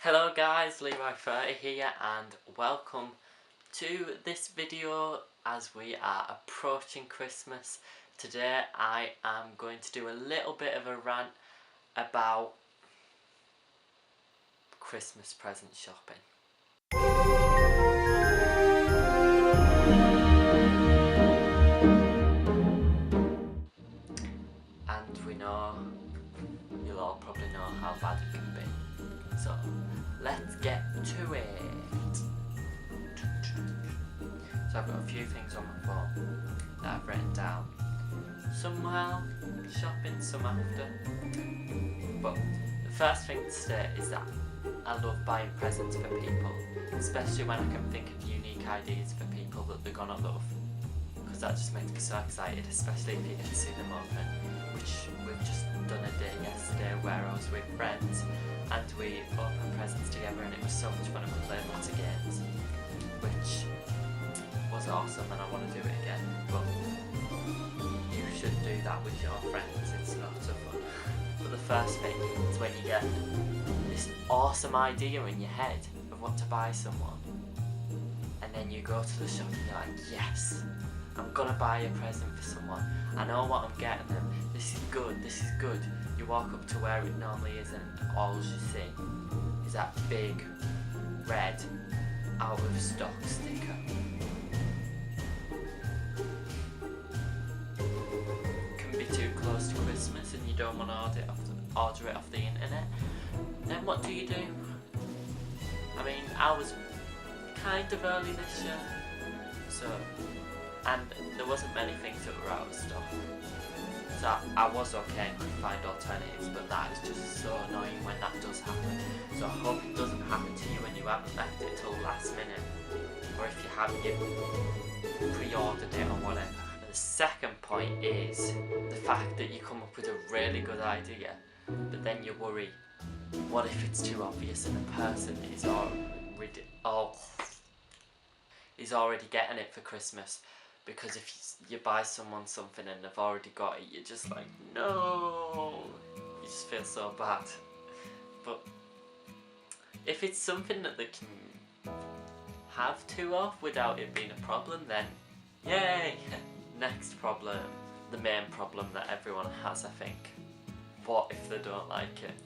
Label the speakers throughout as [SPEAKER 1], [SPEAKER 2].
[SPEAKER 1] Hello guys, LeeRy30 here and welcome to this video as we are approaching Christmas. Today I am going to do a little bit of a rant about Christmas present shopping. And we know, you'll all probably know how bad it can be. So let's get to it. So I've got a few things on my phone that I've written down. Some while shopping, some after. But the first thing to state is that I love buying presents for people, especially when I can think of unique ideas for people that they're gonna love. Because that just makes me so excited, especially if you get to see them open, which we've just done a day yesterday where I was with friends and we opened presents together and it was so much fun and we played lots of games, which was awesome and I want to do it again. But you should do that with your friends, it's lots of fun. But the first thing is when you get this awesome idea in your head of what to buy someone, and then you go to the shop and you're like, yes, I'm gonna buy a present for someone. I know what I'm getting them. This is good, this is good. You walk up to where it normally is and all you see is that big red out of stock sticker. Can be too close to Christmas and you don't want to order it off the internet. Then what do you do? I mean, I was kind of early this year, and there wasn't many things that were out of stock. So I was okay and could find alternatives, but that is just so annoying when that does happen. So I hope it doesn't happen to you when you haven't left it till the last minute. Or if you haven't, you pre-ordered it or whatever. And the second point is the fact that you come up with a really good idea, but then you worry, what if it's too obvious and the person is already getting it for Christmas? Because if you buy someone something and they've already got it, you're just like, no, you just feel so bad. But if it's something that they can have two of without it being a problem, then yay! Next problem, the main problem that everyone has, I think. What if they don't like it?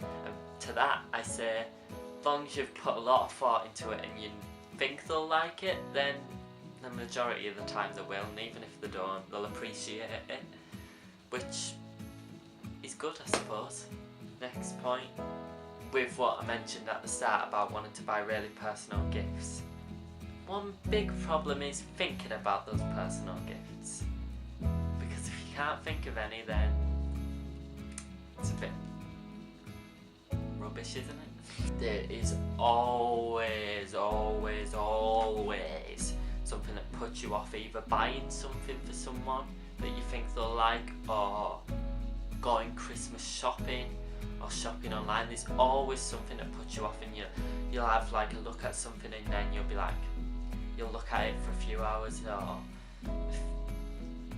[SPEAKER 1] And to that I say, as long as you've put a lot of thought into it and you think they'll like it, then the majority of the time they will, and even if they don't, they'll appreciate it, which is good, I suppose. Next point, with what I mentioned at the start about wanting to buy really personal gifts, one big problem is thinking about those personal gifts, because if you can't think of any, then it's a bit rubbish, isn't it? There is always something that puts you off either buying something for someone that you think they'll like, or going Christmas shopping, or shopping online. There's always something that puts you off, and you'll have like a look at something and then you'll look at it for a few hours or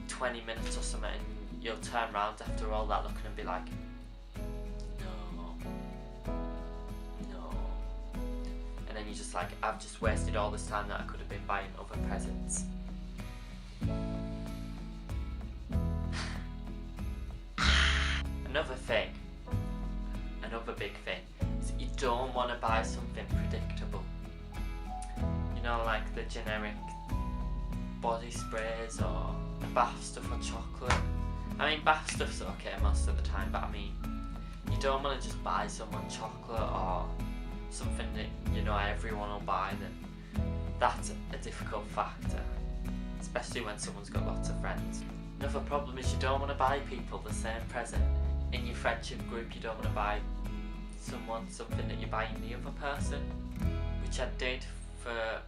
[SPEAKER 1] 20 minutes or something, and you'll turn around after all that looking and be like, and you're just like, I've just wasted all this time that I could have been buying other presents. Another big thing, is that you don't want to buy something predictable. You know, like the generic body sprays or the bath stuff or chocolate. I mean, bath stuff's okay most of the time, but I mean, you don't want to just buy someone chocolate or something that you know everyone will buy. That's a difficult factor, especially when someone's got lots of friends. Another problem is you don't want to buy people the same present. In your friendship group, you don't want to buy someone something that you're buying the other person, which I did for,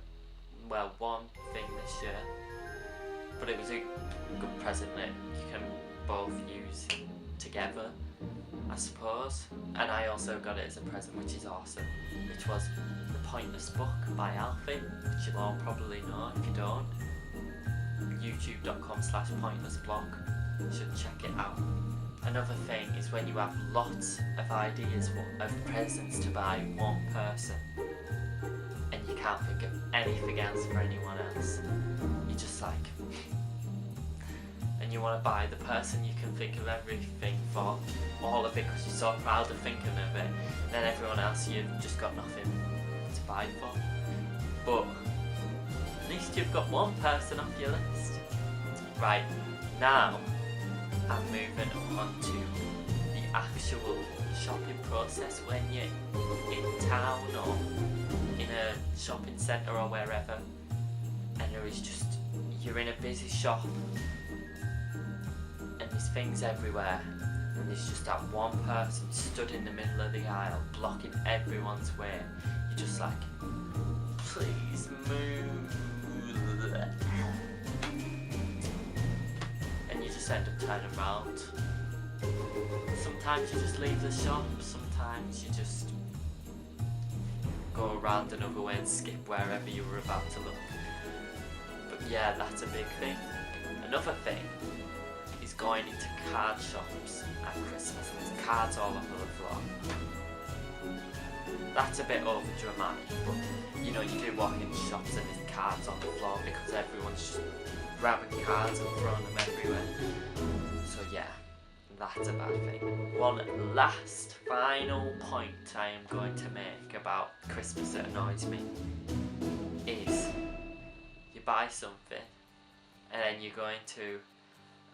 [SPEAKER 1] well, one thing this year, but it was a good present that you can both use together, I suppose. And I also got it as a present, which is awesome, which was The Pointless Book by Alfie, which you'll all probably know. If you don't, youtube.com/pointlessblog, you should check it out. Another thing is when you have lots of ideas of presents to buy one person and you can't think of anything else for anyone else. You're just like, and you want to buy the person you can think of everything for, all of it, because you're so proud of thinking of it, and then everyone else you've just got nothing to buy for. But at least you've got one person off your list. Right, now I'm moving on to the actual shopping process when you're in town or in a shopping centre or wherever, and there is just, you're in a busy shop and there's things everywhere, and there's just that one person stood in the middle of the aisle blocking everyone's way. You're just like, please move. And you just end up turning around. Sometimes you just leave the shop, sometimes you just go around another way and skip wherever you were about to look. But yeah, that's a big thing. Another thing is going into card shops at Christmas and there's cards all over the floor. That's a bit over dramatic, but you know, you do walk into shops and there's cards on the floor because everyone's just grabbing cards and throwing them everywhere. So yeah, that's a bad thing. One last final point I am going to make about Christmas that annoys me is you buy something and then you go into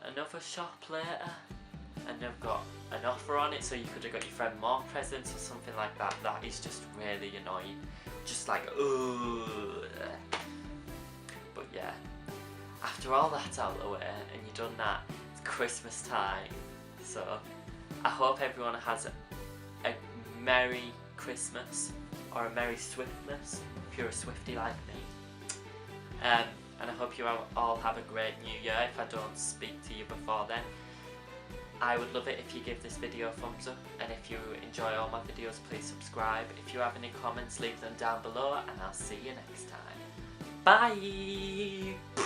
[SPEAKER 1] another shop later and they've got an offer on it, so you could have got your friend more presents or something like that. That is just really annoying. Just like, ugh. But yeah, after all that's out of the way and you've done that, it's Christmas time. So I hope everyone has a Merry Christmas or a Merry Swiftmas if you're a Swiftie like me. And I hope you all have a great new year if I don't speak to you before then. I would love it if you give this video a thumbs up, and if you enjoy all my videos, please subscribe. If you have any comments, leave them down below, and I'll see you next time. Bye!